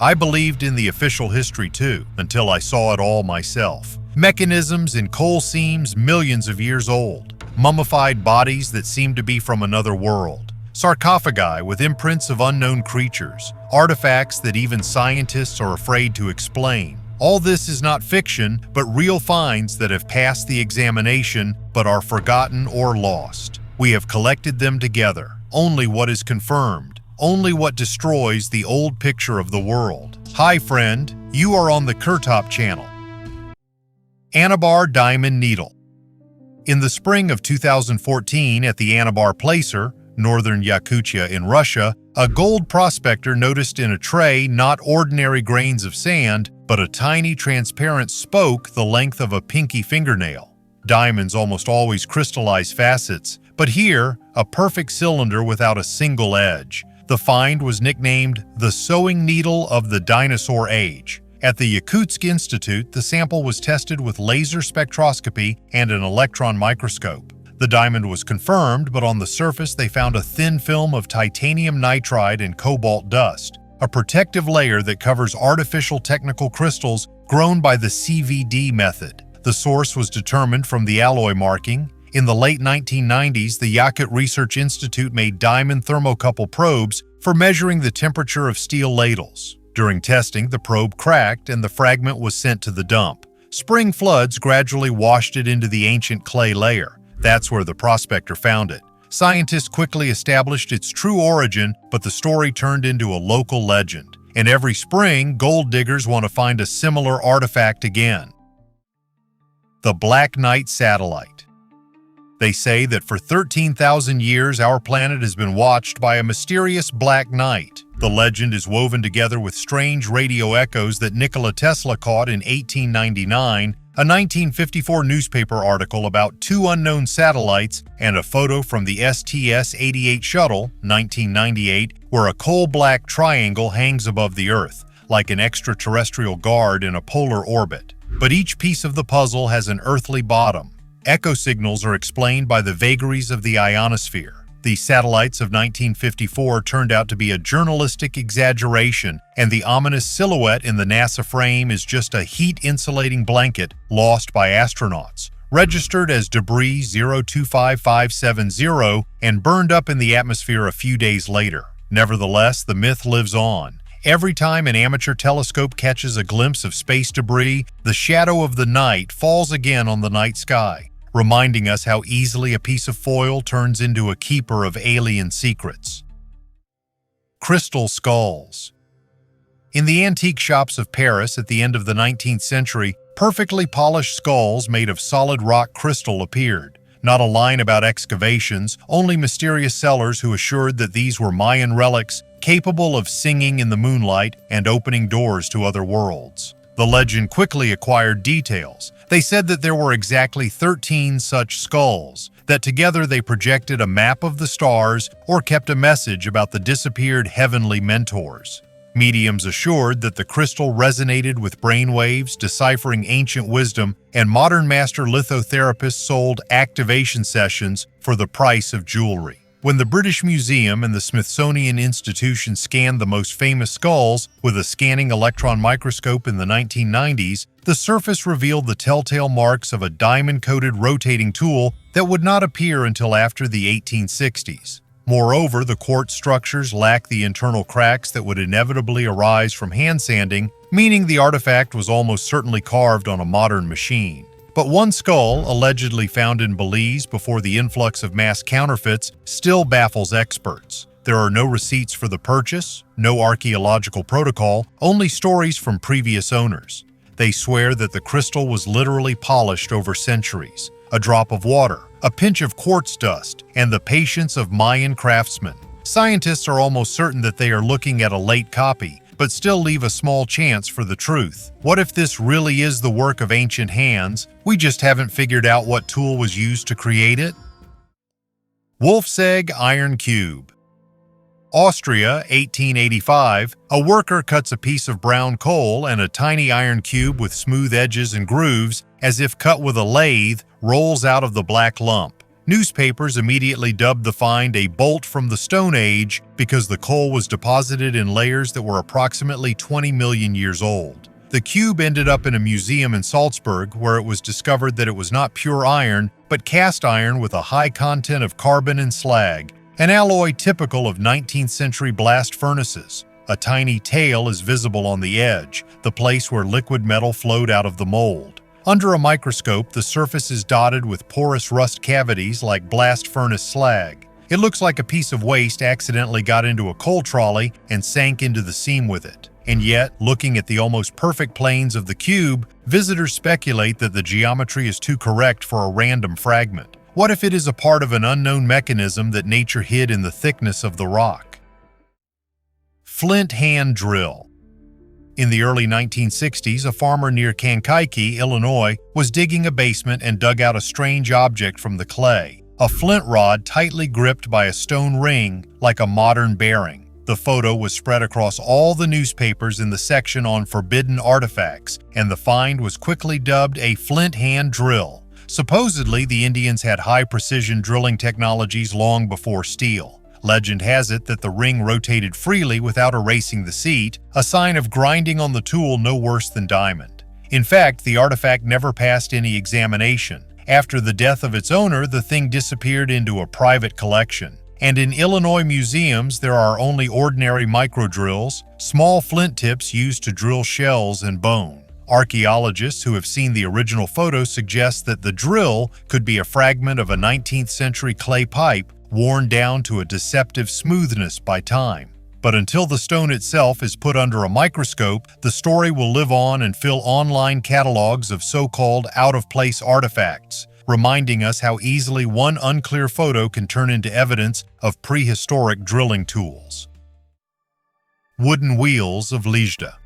I believed in the official history too, until I saw it all myself. Mechanisms in coal seams millions of years old, mummified bodies that seemed to be from another world, sarcophagi with imprints of unknown creatures, artifacts that even scientists are afraid to explain. All this is not fiction, but real finds that have passed the examination but are forgotten or lost. We have collected them together. Only what is confirmed, only what destroys the old picture of the world. Hi friend, you are on the KirTop channel. Annabar Diamond Needle. In the spring of 2014 at the Annabar placer, northern Yakutia in Russia, a gold prospector noticed in a tray not ordinary grains of sand, but a tiny transparent spoke the length of a pinky fingernail. Diamonds almost always crystallize facets, but here, a perfect cylinder without a single edge. The find was nicknamed the sewing needle of the dinosaur age. At the Yakutsk Institute, the sample was tested with laser spectroscopy and an electron microscope. The diamond was confirmed, but on the surface they found a thin film of titanium nitride and cobalt dust, a protective layer that covers artificial technical crystals grown by the CVD method. The source was determined from the alloy marking. In the late 1990s, the Yakut Research Institute made diamond thermocouple probes for measuring the temperature of steel ladles. During testing, the probe cracked and the fragment was sent to the dump. Spring floods gradually washed it into the ancient clay layer. That's where the prospector found it. Scientists quickly established its true origin, but the story turned into a local legend. And every spring, gold diggers want to find a similar artifact again. The Black Knight Satellite. They say that for 13,000 years, our planet has been watched by a mysterious black knight. The legend is woven together with strange radio echoes that Nikola Tesla caught in 1899, a 1954 newspaper article about two unknown satellites, and a photo from the STS-88 shuttle, 1998, where a coal-black triangle hangs above the Earth, like an extraterrestrial guard in a polar orbit. But each piece of the puzzle has an earthly bottom. Echo signals are explained by the vagaries of the ionosphere. The satellites of 1954 turned out to be a journalistic exaggeration, and the ominous silhouette in the NASA frame is just a heat-insulating blanket lost by astronauts, registered as debris 025570 and burned up in the atmosphere a few days later. Nevertheless, the myth lives on. Every time an amateur telescope catches a glimpse of space debris, the shadow of the night falls again on the night sky, reminding us how easily a piece of foil turns into a keeper of alien secrets. Crystal skulls. In the antique shops of Paris at the end of the 19th century, perfectly polished skulls made of solid rock crystal appeared. Not a line about excavations, only mysterious sellers who assured that these were Mayan relics capable of singing in the moonlight and opening doors to other worlds. The legend quickly acquired details. They said that there were exactly 13 such skulls, that together they projected a map of the stars or kept a message about the disappeared heavenly mentors. Mediums assured that the crystal resonated with brainwaves, deciphering ancient wisdom, and modern master lithotherapists sold activation sessions for the price of jewelry. When the British Museum and the Smithsonian Institution scanned the most famous skulls with a scanning electron microscope in the 1990s, the surface revealed the telltale marks of a diamond-coated rotating tool that would not appear until after the 1860s. Moreover, the quartz structures lack the internal cracks that would inevitably arise from hand sanding, meaning the artifact was almost certainly carved on a modern machine. But one skull, allegedly found in Belize before the influx of mass counterfeits, still baffles experts. There are no receipts for the purchase, no archaeological protocol, only stories from previous owners. They swear that the crystal was literally polished over centuries. A drop of water, a pinch of quartz dust, and the patience of Mayan craftsmen. Scientists are almost certain that they are looking at a late copy, but still leave a small chance for the truth. What if this really is the work of ancient hands? We just haven't figured out what tool was used to create it? Wolf's Egg Iron Cube. Austria, 1885, a worker cuts a piece of brown coal and a tiny iron cube with smooth edges and grooves, as if cut with a lathe, rolls out of the black lump. Newspapers immediately dubbed the find a bolt from the Stone Age because the coal was deposited in layers that were approximately 20 million years old. The cube ended up in a museum in Salzburg where it was discovered that it was not pure iron, but cast iron with a high content of carbon and slag, an alloy typical of 19th century blast furnaces. A tiny tail is visible on the edge, the place where liquid metal flowed out of the mold. Under a microscope, the surface is dotted with porous rust cavities like blast furnace slag. It looks like a piece of waste accidentally got into a coal trolley and sank into the seam with it. And yet, looking at the almost perfect planes of the cube, visitors speculate that the geometry is too correct for a random fragment. What if it is a part of an unknown mechanism that nature hid in the thickness of the rock? Flint hand drill. In the early 1960s, a farmer near Kankakee, Illinois, was digging a basement and dug out a strange object from the clay, a flint rod tightly gripped by a stone ring like a modern bearing. The photo was spread across all the newspapers in the section on forbidden artifacts, and the find was quickly dubbed a flint hand drill. Supposedly, the Indians had high-precision drilling technologies long before steel. Legend has it that the ring rotated freely without erasing the seat, a sign of grinding on the tool no worse than diamond. In fact, the artifact never passed any examination. After the death of its owner, the thing disappeared into a private collection. And in Illinois museums, there are only ordinary microdrills, small flint tips used to drill shells and bone. Archaeologists who have seen the original photo suggest that the drill could be a fragment of a 19th century clay pipe worn down to a deceptive smoothness by time. But until the stone itself is put under a microscope, the story will live on and fill online catalogs of so-called out-of-place artifacts, reminding us how easily one unclear photo can turn into evidence of prehistoric drilling tools. Wooden wheels of Leda.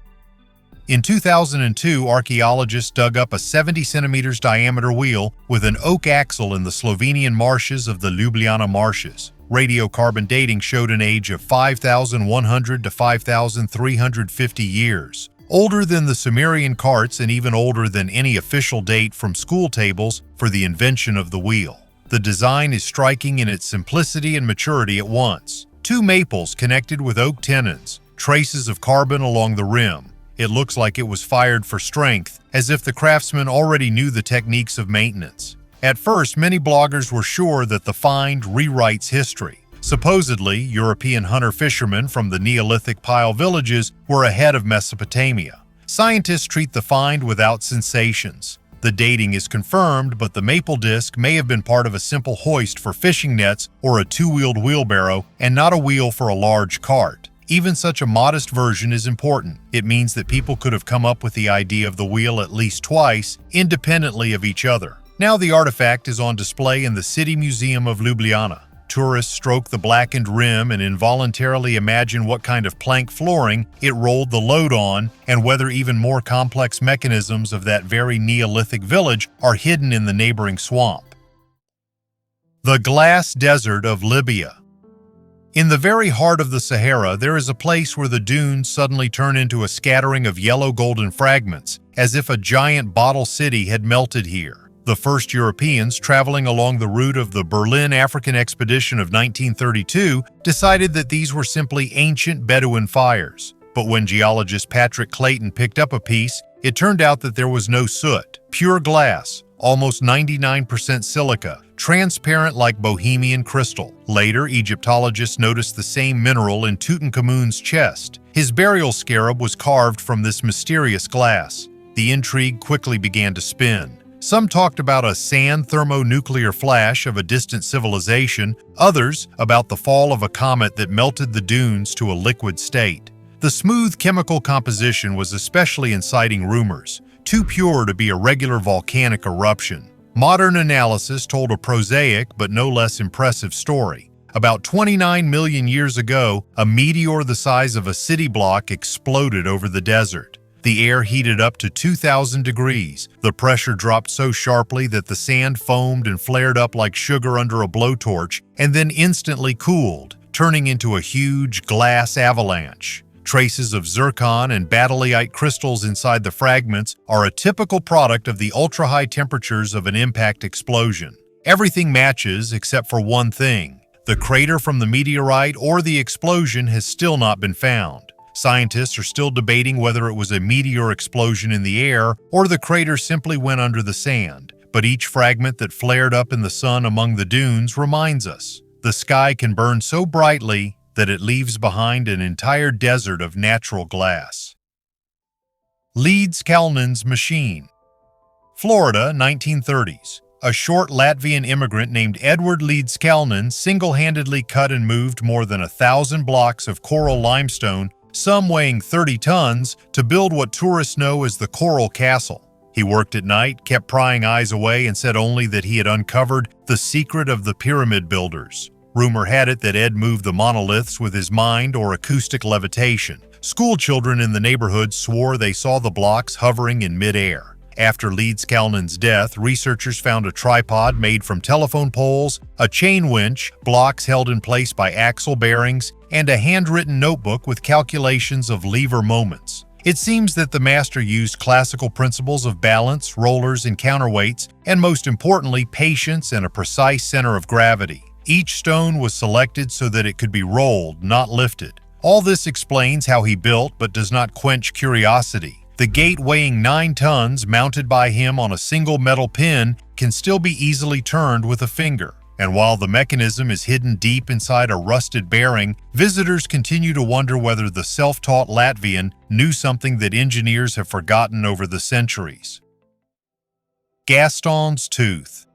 In 2002, archaeologists dug up a 70 centimeters diameter wheel with an oak axle in the Slovenian marshes of the Ljubljana marshes. Radiocarbon dating showed an age of 5,100 to 5,350 years, older than the Sumerian carts and even older than any official date from school tables for the invention of the wheel. The design is striking in its simplicity and maturity at once. Two maples connected with oak tenons, traces of carbon along the rim. It looks like it was fired for strength, as if the craftsman already knew the techniques of maintenance. At first, many bloggers were sure that the find rewrites history. Supposedly, European hunter-fishermen from the Neolithic pile villages were ahead of Mesopotamia. Scientists treat the find without sensations. The dating is confirmed, but the maple disc may have been part of a simple hoist for fishing nets or a two-wheeled wheelbarrow and not a wheel for a large cart. Even such a modest version is important. It means that people could have come up with the idea of the wheel at least twice, independently of each other. Now the artifact is on display in the City Museum of Ljubljana. Tourists stroke the blackened rim and involuntarily imagine what kind of plank flooring it rolled the load on and whether even more complex mechanisms of that very Neolithic village are hidden in the neighboring swamp. The glass desert of Libya. In the very heart of the Sahara, there is a place where the dunes suddenly turn into a scattering of yellow-golden fragments, as if a giant bottle city had melted here. The first Europeans traveling along the route of the Berlin African expedition of 1932 decided that these were simply ancient Bedouin fires. But when geologist Patrick Clayton picked up a piece, it turned out that there was no soot, pure glass, almost 99% silica, transparent like Bohemian crystal. Later, Egyptologists noticed the same mineral in Tutankhamun's chest. His burial scarab was carved from this mysterious glass. The intrigue quickly began to spin. Some talked about a sand thermonuclear flash of a distant civilization, others about the fall of a comet that melted the dunes to a liquid state. The smooth chemical composition was especially inciting rumors, too pure to be a regular volcanic eruption. Modern analysis told a prosaic but no less impressive story. About 29 million years ago, a meteor the size of a city block exploded over the desert. The air heated up to 2,000 degrees. The pressure dropped so sharply that the sand foamed and flared up like sugar under a blowtorch, and then instantly cooled, turning into a huge glass avalanche. Traces of zircon and batyllite crystals inside the fragments are a typical product of the ultra-high temperatures of an impact explosion. Everything matches except for one thing. The crater from the meteorite or the explosion has still not been found. Scientists are still debating whether it was a meteor explosion in the air or the crater simply went under the sand. But each fragment that flared up in the sun among the dunes reminds us, the sky can burn so brightly that it leaves behind an entire desert of natural glass. Leedscalins machine. Florida, 1930s. A short Latvian immigrant named Edward Leedscalins single-handedly cut and moved more than 1,000 blocks of coral limestone, some weighing 30 tons, to build what tourists know as the Coral Castle. He worked at night, kept prying eyes away, and said only that he had uncovered the secret of the pyramid builders. Rumor had it that Ed moved the monoliths with his mind or acoustic levitation. School children in the neighborhood swore they saw the blocks hovering in mid-air. After Leedscalins' death, researchers found a tripod made from telephone poles, a chain winch, blocks held in place by axle bearings, and a handwritten notebook with calculations of lever moments. It seems that the master used classical principles of balance, rollers, and counterweights, and most importantly, patience and a precise center of gravity. Each stone was selected so that it could be rolled, not lifted. All this explains how he built but does not quench curiosity. The gate weighing 9 tons, mounted by him on a single metal pin, can still be easily turned with a finger. And while the mechanism is hidden deep inside a rusted bearing, visitors continue to wonder whether the self-taught Latvian knew something that engineers have forgotten over the centuries. Gastons' tooth.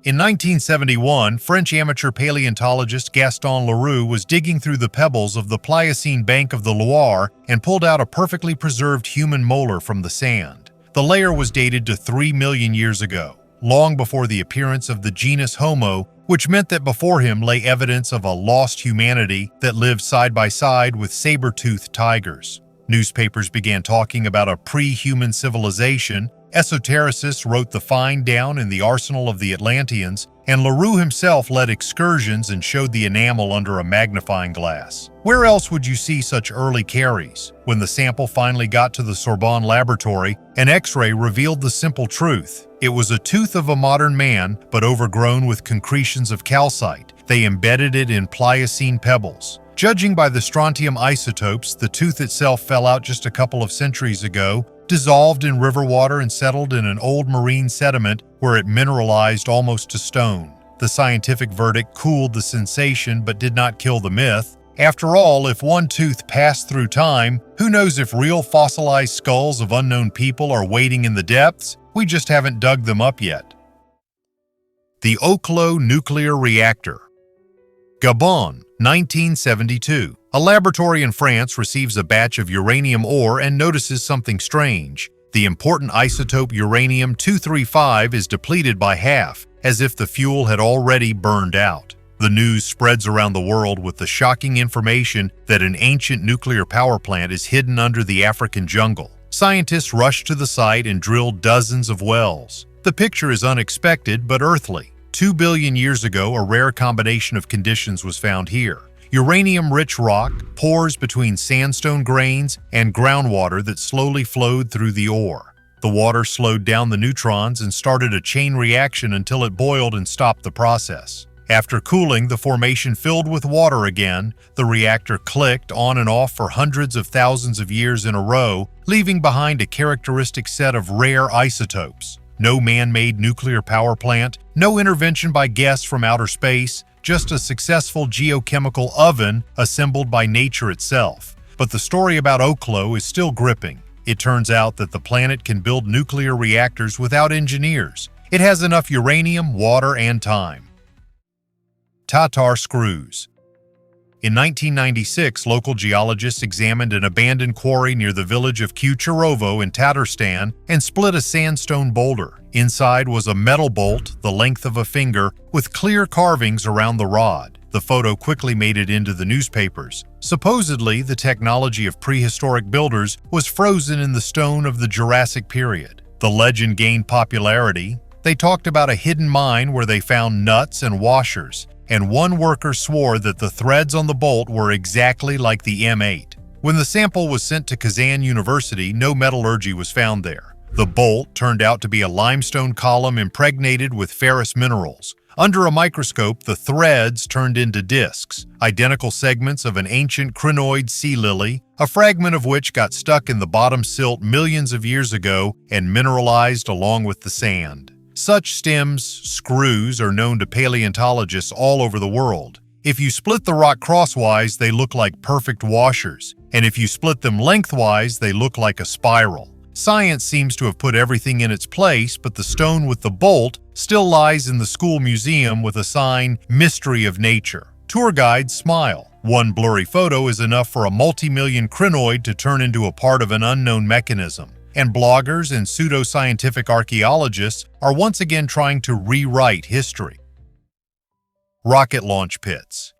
In 1971, French amateur paleontologist Gaston Leroux was digging through the pebbles of the Pliocene bank of the Loire and pulled out a perfectly preserved human molar from the sand. The layer was dated to 3 million years ago, long before the appearance of the genus Homo, which meant that before him lay evidence of a lost humanity that lived side by side with saber-toothed tigers. Newspapers began talking about a pre-human civilization. Esotericists wrote the find down in the arsenal of the Atlanteans, and Leroux himself led excursions and showed the enamel under a magnifying glass. Where else would you see such early carries? When the sample finally got to the Sorbonne laboratory, an X-ray revealed the simple truth. It was a tooth of a modern man, but overgrown with concretions of calcite. They embedded it in Pliocene pebbles. Judging by the strontium isotopes, the tooth itself fell out just a couple of centuries ago, dissolved in river water and settled in an old marine sediment where it mineralized almost to stone. The scientific verdict cooled the sensation but did not kill the myth. After all, if one tooth passed through time, who knows if real fossilized skulls of unknown people are waiting in the depths? We just haven't dug them up yet. The Oaklo nuclear reactor. Gabon, 1972. A laboratory in France receives a batch of uranium ore and notices something strange. The important isotope uranium-235 is depleted by half, as if the fuel had already burned out. The news spreads around the world with the shocking information that an ancient nuclear power plant is hidden under the African jungle. Scientists rush to the site and drill dozens of wells. The picture is unexpected but earthly. 2 billion years ago, a rare combination of conditions was found here. Uranium-rich rock, pores between sandstone grains, and groundwater that slowly flowed through the ore. The water slowed down the neutrons and started a chain reaction until it boiled and stopped the process. After cooling, the formation filled with water again. The reactor clicked on and off for hundreds of thousands of years in a row, leaving behind a characteristic set of rare isotopes. No man-made nuclear power plant, no intervention by guests from outer space, just a successful geochemical oven assembled by nature itself. But the story about Oaklo is still gripping. It turns out that the planet can build nuclear reactors without engineers. It has enough uranium, water, and time. Tatar screws. In 1996, local geologists examined an abandoned quarry near the village of Kucherovo in Tatarstan and split a sandstone boulder. Inside was a metal bolt the length of a finger with clear carvings around the rod. The photo quickly made it into the newspapers. Supposedly, the technology of prehistoric builders was frozen in the stone of the Jurassic period. The legend gained popularity. They talked about a hidden mine where they found nuts and washers, and one worker swore that the threads on the bolt were exactly like the M8. When the sample was sent to Kazan University, no metallurgy was found there. The bolt turned out to be a limestone column impregnated with ferrous minerals. Under a microscope, the threads turned into discs, identical segments of an ancient crinoid sea lily, a fragment of which got stuck in the bottom silt millions of years ago and mineralized along with the sand. Such stems, screws, are known to paleontologists all over the world. If you split the rock crosswise, they look like perfect washers, and if you split them lengthwise, they look like a spiral. Science seems to have put everything in its place, but the stone with the bolt still lies in the school museum with a sign, "Mystery of Nature." Tour guides smile. One blurry photo is enough for a multi-million crinoid to turn into a part of an unknown mechanism. And bloggers and pseudo-scientific archaeologists are once again trying to rewrite history. Rocket launch pits.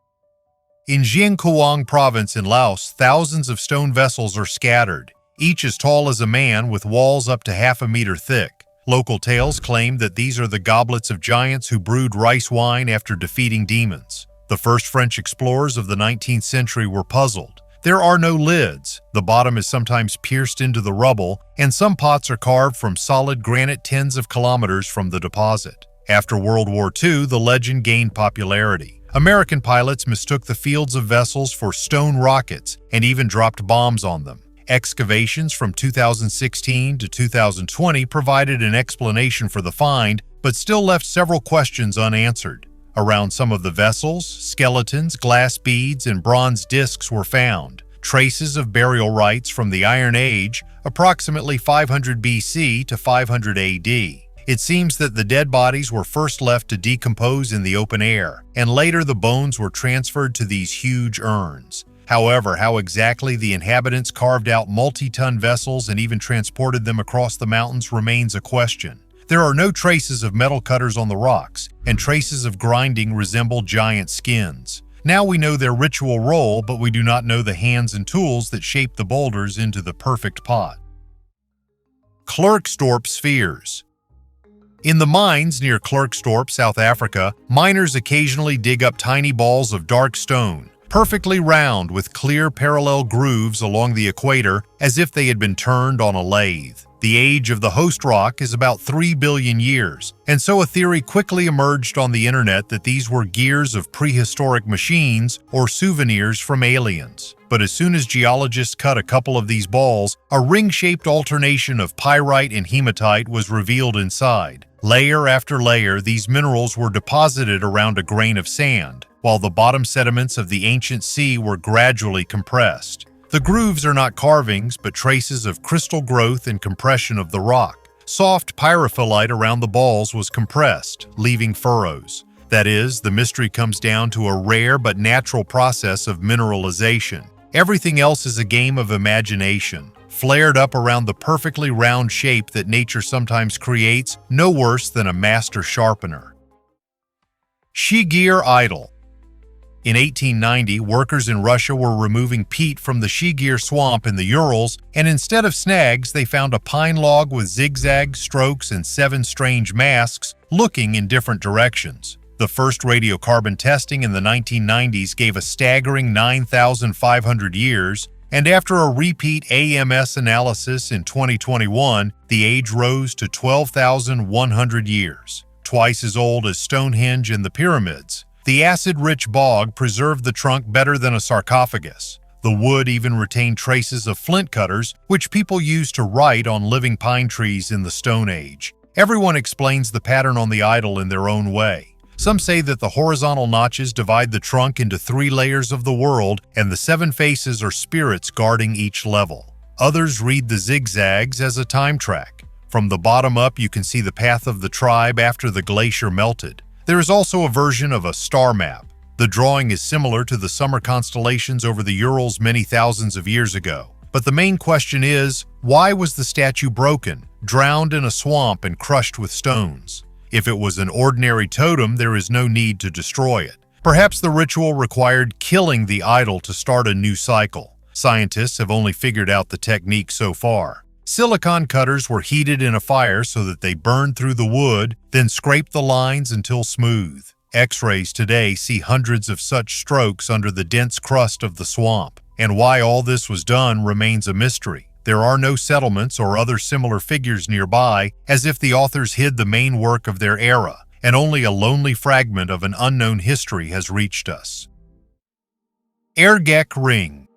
In Jiangkuang province in Laos, thousands of stone vessels are scattered, each as tall as a man with walls up to half a meter thick. Local tales claim that these are the goblets of giants who brewed rice wine after defeating demons. The first French explorers of the 19th century were puzzled. There are no lids, the bottom is sometimes pierced into the rubble, and some pots are carved from solid granite tens of kilometers from the deposit. After World War II, the legend gained popularity. American pilots mistook the fields of vessels for stone rockets and even dropped bombs on them. Excavations from 2016 to 2020 provided an explanation for the find, but still left several questions unanswered. Around some of the vessels, skeletons, glass beads, and bronze discs were found. Traces of burial rites from the Iron Age, approximately 500 BC to 500 AD. It seems that the dead bodies were first left to decompose in the open air, and later the bones were transferred to these huge urns. However, how exactly the inhabitants carved out multi-ton vessels and even transported them across the mountains remains a question. There are no traces of metal cutters on the rocks, and traces of grinding resemble giant skins. Now we know their ritual role, but we do not know the hands and tools that shape the boulders into the perfect pot. Klerksdorp spheres. In the mines near Klerksdorp, South Africa, miners occasionally dig up tiny balls of dark stone, perfectly round with clear parallel grooves along the equator as if they had been turned on a lathe. The age of the host rock is about 3 billion years, and so a theory quickly emerged on the internet that these were gears of prehistoric machines or souvenirs from aliens. But as soon as geologists cut a couple of these balls, a ring-shaped alternation of pyrite and hematite was revealed inside. Layer after layer, these minerals were deposited around a grain of sand, while the bottom sediments of the ancient sea were gradually compressed. The grooves are not carvings, but traces of crystal growth and compression of the rock. Soft pyrophyllite around the balls was compressed, leaving furrows. That is, the mystery comes down to a rare but natural process of mineralization. Everything else is a game of imagination, flared up around the perfectly round shape that nature sometimes creates, no worse than a master sharpener. Shigir idol. In 1890, workers in Russia were removing peat from the Shigir swamp in the Urals, and instead of snags, they found a pine log with zigzag strokes and 7 strange masks looking in different directions. The first radiocarbon testing in the 1990s gave a staggering 9,500 years, and after a repeat AMS analysis in 2021, the age rose to 12,100 years, twice as old as Stonehenge and the pyramids. The acid-rich bog preserved the trunk better than a sarcophagus. The wood even retained traces of flint cutters, which people used to write on living pine trees in the Stone Age. Everyone explains the pattern on the idol in their own way. Some say that the horizontal notches divide the trunk into 3 layers of the world, and the 7 faces are spirits guarding each level. Others read the zigzags as a time track. From the bottom up, you can see the path of the tribe after the glacier melted. There is also a version of a star map. The drawing is similar to the summer constellations over the Urals many thousands of years ago. But the main question is, why was the statue broken, drowned in a swamp and crushed with stones? If it was an ordinary totem, there is no need to destroy it. Perhaps the ritual required killing the idol to start a new cycle. Scientists have only figured out the technique so far. Silicon cutters were heated in a fire so that they burned through the wood, then scraped the lines until smooth. X-rays today see hundreds of such strokes under the dense crust of the swamp, and why all this was done remains a mystery. There are no settlements or other similar figures nearby, as if the authors hid the main work of their era, and only a lonely fragment of an unknown history has reached us. Ergek Ring.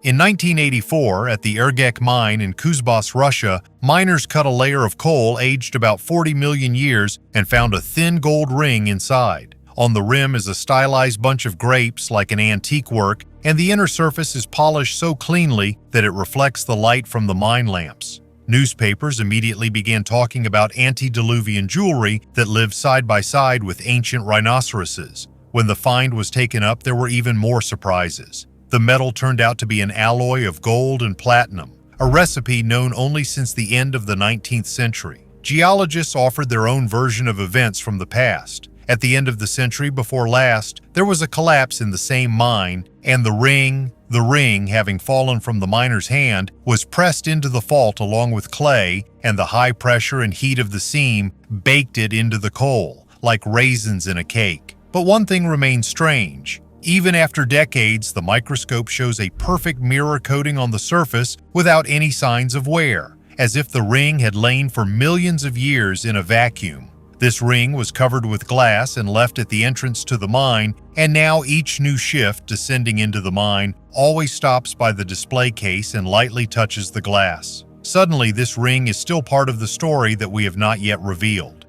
In 1984, at the Ergek mine in Kuzbass, Russia, miners cut a layer of coal aged about 40 million years and found a thin gold ring inside. On the rim is a stylized bunch of grapes like an antique work, and the inner surface is polished so cleanly that it reflects the light from the mine lamps. Newspapers immediately began talking about antediluvian jewelry that lived side by side with ancient rhinoceroses. When the find was taken up, there were even more surprises. The metal turned out to be an alloy of gold and platinum, a recipe known only since the end of the 19th century. Geologists offered their own version of events from the past. At the end of the century before last, there was a collapse in the same mine, and the ring, having fallen from the miner's hand, was pressed into the fault along with clay, and the high pressure and heat of the seam baked it into the coal, like raisins in a cake. But one thing remains strange. Even after decades, the microscope shows a perfect mirror coating on the surface without any signs of wear, as if the ring had lain for millions of years in a vacuum. This ring was covered with glass and left at the entrance to the mine, and now each new shift descending into the mine always stops by the display case and lightly touches the glass. Suddenly, this ring is still part of the story that we have not yet revealed.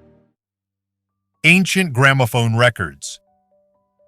Ancient gramophone records.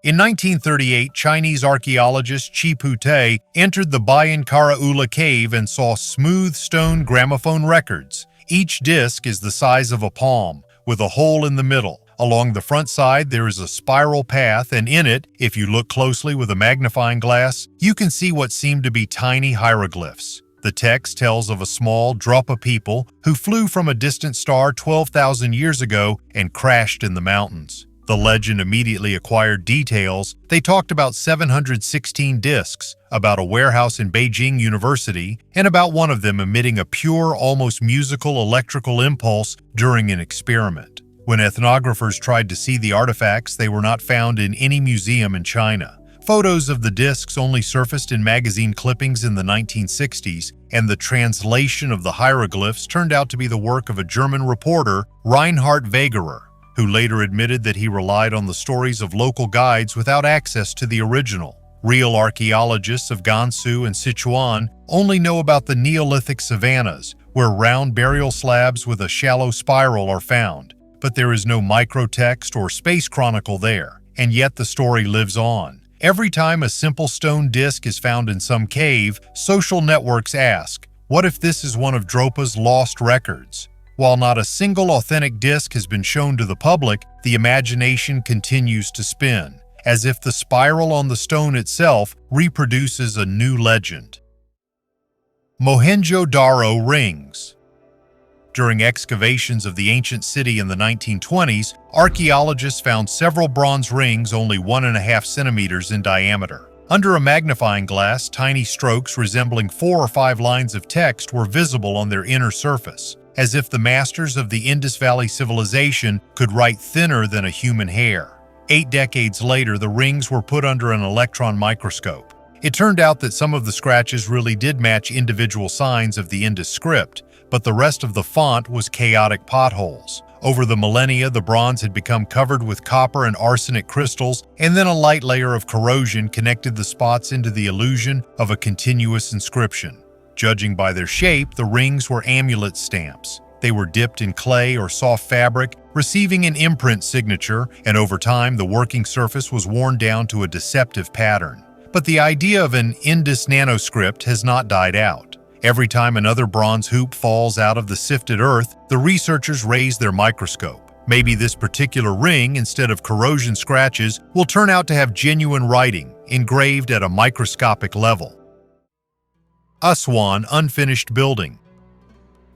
In 1938, Chinese archaeologist Chi entered the Bayan Karaula cave and saw smooth stone gramophone records. Each disc is the size of a palm, with a hole in the middle. Along the front side, there is a spiral path, and in it, if you look closely with a magnifying glass, you can see what seem to be tiny hieroglyphs. The text tells of a small drop of people who flew from a distant star 12,000 years ago and crashed in the mountains. The legend immediately acquired details. They talked about 716 discs, about a warehouse in Beijing University, and about one of them emitting a pure, almost musical electrical impulse during an experiment. When ethnographers tried to see the artifacts, they were not found in any museum in China. Photos of the discs only surfaced in magazine clippings in the 1960s, and the translation of the hieroglyphs turned out to be the work of a German reporter, Reinhard Wegerer, who later admitted that he relied on the stories of local guides without access to the original. Real archaeologists of Gansu and Sichuan only know about the Neolithic savannas, where round burial slabs with a shallow spiral are found. But there is no microtext or space chronicle there, and yet the story lives on. Every time a simple stone disc is found in some cave, social networks ask, what if this is one of Dropa's lost records? While not a single authentic disc has been shown to the public, the imagination continues to spin, as if the spiral on the stone itself reproduces a new legend. Mohenjo Daro rings. During excavations of the ancient city in the 1920s, archaeologists found several bronze rings only 1.5 centimeters in diameter. Under a magnifying glass, tiny strokes resembling 4 or 5 lines of text were visible on their inner surface, as if the masters of the Indus Valley civilization could write thinner than a human hair. 8 decades later, the rings were put under an electron microscope. It turned out that some of the scratches really did match individual signs of the Indus script, but the rest of the font was chaotic potholes. Over the millennia, the bronze had become covered with copper and arsenic crystals, and then a light layer of corrosion connected the spots into the illusion of a continuous inscription. Judging by their shape, the rings were amulet stamps. They were dipped in clay or soft fabric, receiving an imprint signature, and over time the working surface was worn down to a deceptive pattern. But the idea of an Indus nanoscript has not died out. Every time another bronze hoop falls out of the sifted earth, the researchers raise their microscope. Maybe this particular ring, instead of corrosion scratches, will turn out to have genuine writing, engraved at a microscopic level. Swan unfinished building.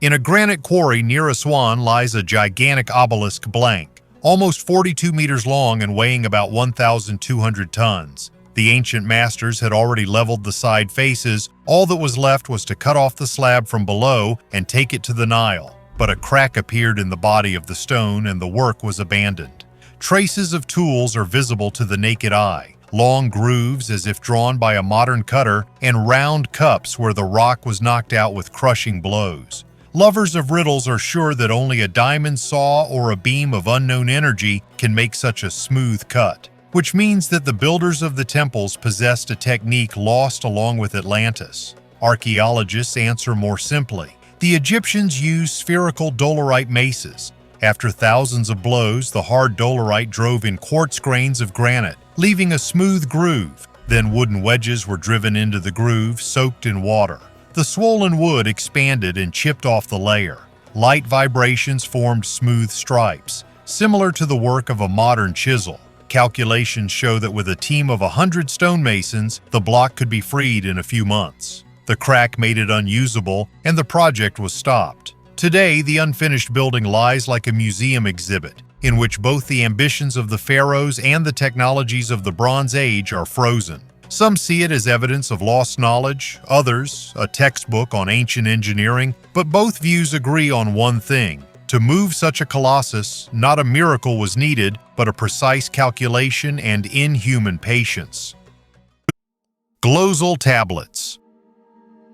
In a granite quarry near Swan lies a gigantic obelisk blank, almost 42 meters long and weighing about 1,200 tons. The ancient masters had already leveled the side faces. All that was left was to cut off the slab from below and take it to the Nile. But a crack appeared in the body of the stone and the work was abandoned. Traces of tools are visible to the naked eye, long grooves as if drawn by a modern cutter, and round cups where the rock was knocked out with crushing blows. Lovers of riddles are sure that only a diamond saw or a beam of unknown energy can make such a smooth cut, which means that the builders of the temples possessed a technique lost along with Atlantis. Archaeologists answer more simply. The Egyptians used spherical dolerite maces. After thousands of blows, the hard dolerite drove in quartz grains of granite, leaving a smooth groove. Then wooden wedges were driven into the groove, soaked in water. The swollen wood expanded and chipped off the layer. Light vibrations formed smooth stripes, similar to the work of a modern chisel. Calculations show that with a team of 100 stonemasons, the block could be freed in a few months. The crack made it unusable, and the project was stopped. Today, the unfinished building lies like a museum exhibit, in which both the ambitions of the pharaohs and the technologies of the Bronze Age are frozen. Some see it as evidence of lost knowledge, others, a textbook on ancient engineering, but both views agree on one thing. To move such a colossus, not a miracle was needed, but a precise calculation and inhuman patience. Glossal tablets.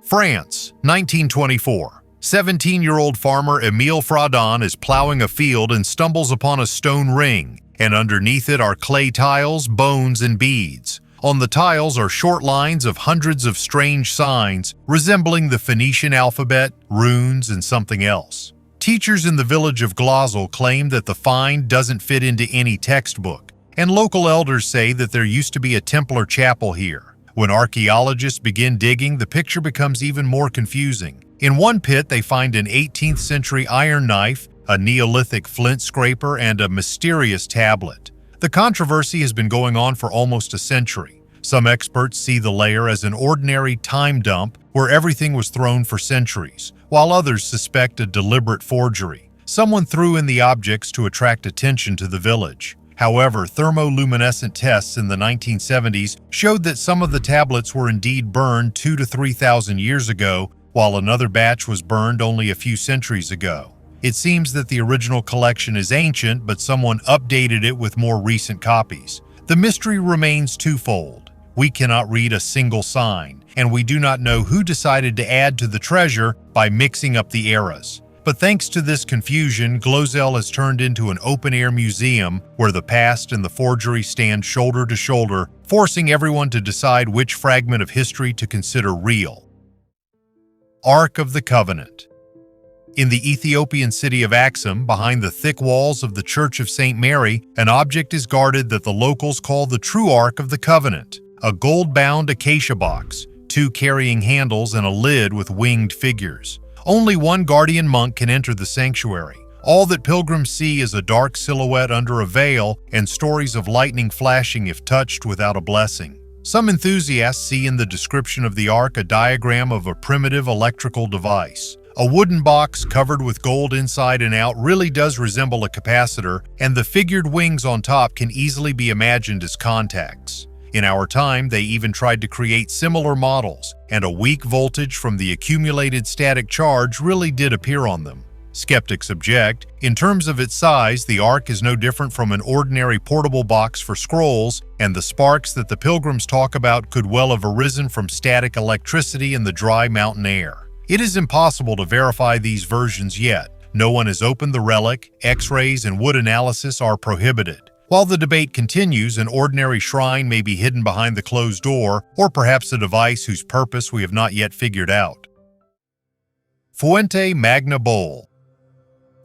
France, 1924. 17-year-old farmer Émile Fradon is plowing a field and stumbles upon a stone ring, and underneath it are clay tiles, bones, and beads. On the tiles are short lines of hundreds of strange signs, resembling the Phoenician alphabet, runes, and something else. Teachers in the village of Glossal claim that the find doesn't fit into any textbook, and local elders say that there used to be a Templar chapel here. When archaeologists begin digging, the picture becomes even more confusing. In one pit, they find an 18th century iron knife, a Neolithic flint scraper, and a mysterious tablet. The controversy has been going on for almost a century. Some experts see the layer as an ordinary time dump where everything was thrown for centuries, while others suspect a deliberate forgery. Someone threw in the objects to attract attention to the village. However, thermoluminescent tests in the 1970s showed that some of the tablets were indeed burned 2,000 to 3,000 years ago, while another batch was burned only a few centuries ago. It seems that the original collection is ancient, but someone updated it with more recent copies. The mystery remains twofold. We cannot read a single sign, and we do not know who decided to add to the treasure by mixing up the eras. But thanks to this confusion, Glossal has turned into an open-air museum where the past and the forgery stand shoulder to shoulder, forcing everyone to decide which fragment of history to consider real. Ark of the Covenant. In the Ethiopian city of Axum, behind the thick walls of the Church of St. Mary, an object is guarded that the locals call the true Ark of the Covenant, a gold-bound acacia box, 2 carrying handles and a lid with winged figures. Only one guardian monk can enter the sanctuary. All that pilgrims see is a dark silhouette under a veil and stories of lightning flashing if touched without a blessing. Some enthusiasts see in the description of the Ark a diagram of a primitive electrical device. A wooden box covered with gold inside and out really does resemble a capacitor, and the figured wings on top can easily be imagined as contacts. In our time, they even tried to create similar models, and a weak voltage from the accumulated static charge really did appear on them. Skeptics object. In terms of its size, the Ark is no different from an ordinary portable box for scrolls, and the sparks that the pilgrims talk about could well have arisen from static electricity in the dry mountain air. It is impossible to verify these versions yet. No one has opened the relic. X-rays and wood analysis are prohibited. While the debate continues, an ordinary shrine may be hidden behind the closed door, or perhaps a device whose purpose we have not yet figured out. Fuente Magna Bowl.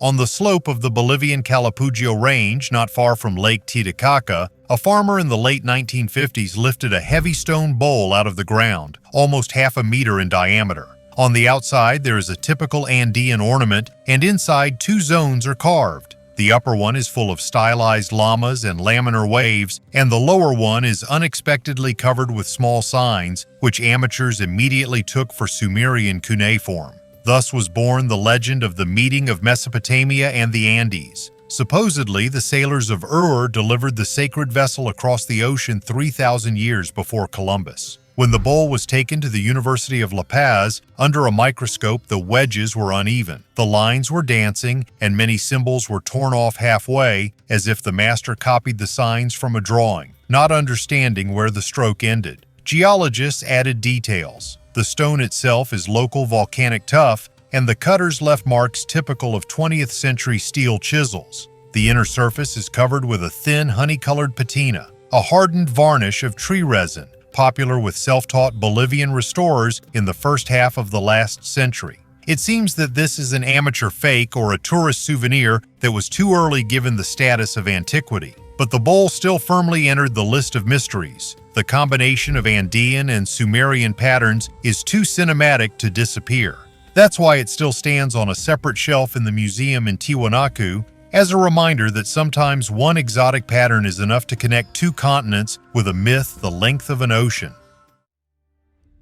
On the slope of the Bolivian Calapugio Range, not far from Lake Titicaca, a farmer in the late 1950s lifted a heavy stone bowl out of the ground, almost half a meter in diameter. On the outside, there is a typical Andean ornament, and inside 2 zones are carved. The upper one is full of stylized llamas and laminar waves, and the lower one is unexpectedly covered with small signs, which amateurs immediately took for Sumerian cuneiform. Thus was born the legend of the meeting of Mesopotamia and the Andes. Supposedly, the sailors of Ur delivered the sacred vessel across the ocean 3,000 years before Columbus. When the bowl was taken to the University of La Paz, under a microscope the wedges were uneven, the lines were dancing, and many symbols were torn off halfway, as if the master copied the signs from a drawing. not understanding where the stroke ended. Geologists added details. The stone itself is local volcanic tuff, and the cutters left marks typical of 20th century steel chisels. The inner surface is covered with a thin honey-colored patina, a hardened varnish of tree resin, popular with self-taught Bolivian restorers in the first half of the last century. It seems that this is an amateur fake or a tourist souvenir that was too early given the status of antiquity. But the bowl still firmly entered the list of mysteries. The combination of Andean and Sumerian patterns is too cinematic to disappear. That's why it still stands on a separate shelf in the museum in Tiwanaku, as a reminder that sometimes one exotic pattern is enough to connect two continents with a myth the length of an ocean.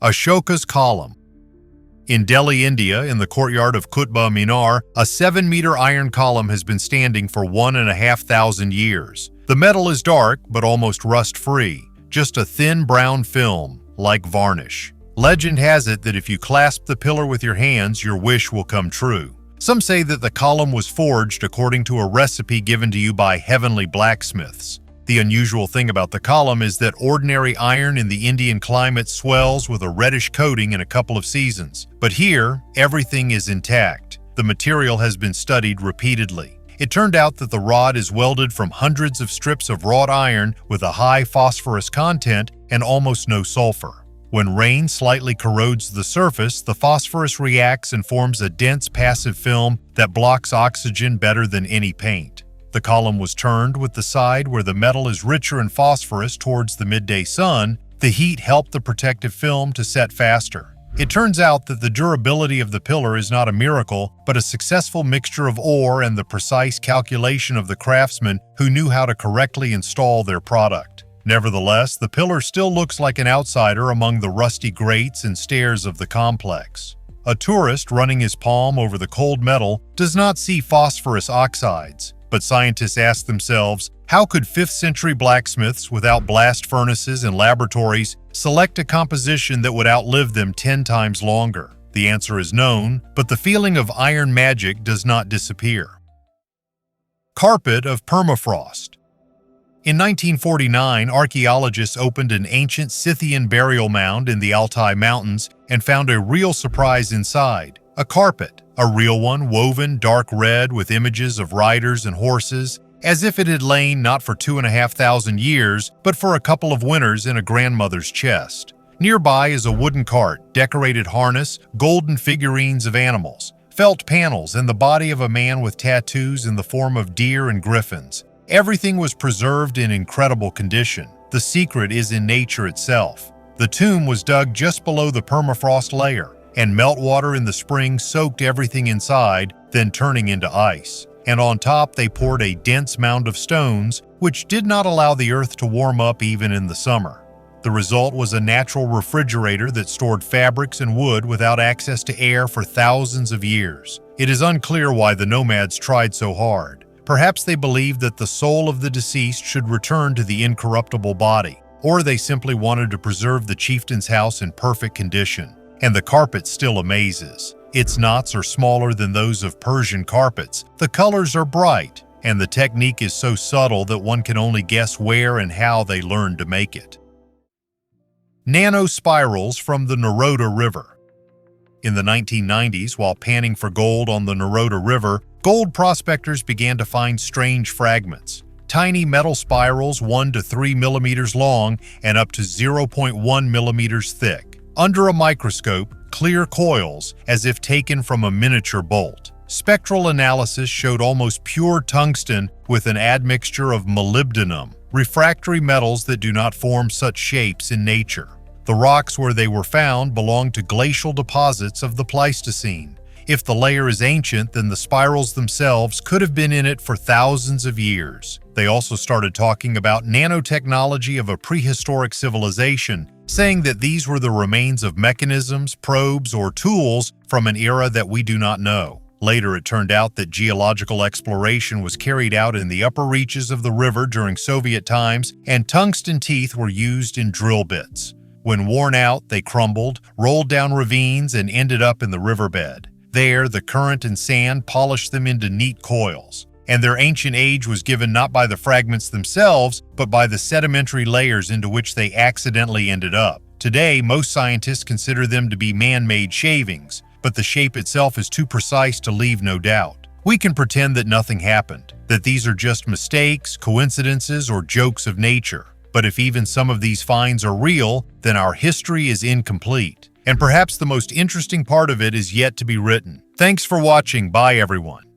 Ashokas Column. In Delhi, India, in the courtyard of Qutb Minar, a 7-meter iron column has been standing for 1,500 years. The metal is dark, but almost rust-free, just a thin brown film, like varnish. Legend has it that if you clasp the pillar with your hands, your wish will come true. Some say that the column was forged according to a recipe given to you by heavenly blacksmiths. The unusual thing about the column is that ordinary iron in the Indian climate swells with a reddish coating in a couple of seasons. But here, everything is intact. The material has been studied repeatedly. It turned out that the rod is welded from hundreds of strips of wrought iron with a high phosphorus content and almost no sulfur. When rain slightly corrodes the surface, the phosphorus reacts and forms a dense passive film that blocks oxygen better than any paint. The column was turned with the side where the metal is richer in phosphorus towards the midday sun. The heat helped the protective film to set faster. It turns out that the durability of the pillar is not a miracle, but a successful mixture of ore and the precise calculation of the craftsmen who knew how to correctly install their product. Nevertheless, the pillar still looks like an outsider among the rusty grates and stairs of the complex. A tourist running his palm over the cold metal does not see phosphorus oxides, but scientists ask themselves, how could 5th century blacksmiths without blast furnaces and laboratories select a composition that would outlive them 10 times longer? The answer is known, but the feeling of iron magic does not disappear. Carpet of permafrost. In 1949, archaeologists opened an ancient Scythian burial mound in the Altai Mountains and found a real surprise inside. A carpet, a real one, woven dark red with images of riders and horses, as if it had lain not for 2,500 years, but for a couple of winters in a grandmother's chest. Nearby is a wooden cart, decorated harness, golden figurines of animals, felt panels, and the body of a man with tattoos in the form of deer and griffins. Everything was preserved in incredible condition. The secret is in nature itself. The tomb was dug just below the permafrost layer, and meltwater in the spring soaked everything inside, then turning into ice. And on top they poured a dense mound of stones, which did not allow the earth to warm up even in the summer. The result was a natural refrigerator that stored fabrics and wood without access to air for thousands of years. It is unclear why the nomads tried so hard. Perhaps they believed that the soul of the deceased should return to the incorruptible body, or they simply wanted to preserve the chieftain's house in perfect condition. And the carpet still amazes. Its knots are smaller than those of Persian carpets, the colors are bright, and the technique is so subtle that one can only guess where and how they learned to make it. Nano spirals from the Naroda River. In the 1990s, while panning for gold on the Naroda River, gold prospectors began to find strange fragments. Tiny metal spirals 1 to 3 millimeters long and up to 0.1 millimeters thick. Under a microscope, clear coils, as if taken from a miniature bolt. Spectral analysis showed almost pure tungsten with an admixture of molybdenum, refractory metals that do not form such shapes in nature. The rocks where they were found belonged to glacial deposits of the Pleistocene. If the layer is ancient, then the spirals themselves could have been in it for thousands of years. They also started talking about nanotechnology of a prehistoric civilization, saying that these were the remains of mechanisms, probes, or tools from an era that we do not know. Later, it turned out that geological exploration was carried out in the upper reaches of the river during Soviet times, and tungsten teeth were used in drill bits. When worn out, they crumbled, rolled down ravines, and ended up in the riverbed. There, the current and sand polished them into neat coils. and their ancient age was given not by the fragments themselves, but by the sedimentary layers into which they accidentally ended up. Today, most scientists consider them to be man-made shavings, but the shape itself is too precise to leave no doubt. We can pretend that nothing happened, that these are just mistakes, coincidences, or jokes of nature. But if even some of these finds are real, then our history is incomplete. And perhaps the most interesting part of it is yet to be written. Thanks for watching. Bye, everyone.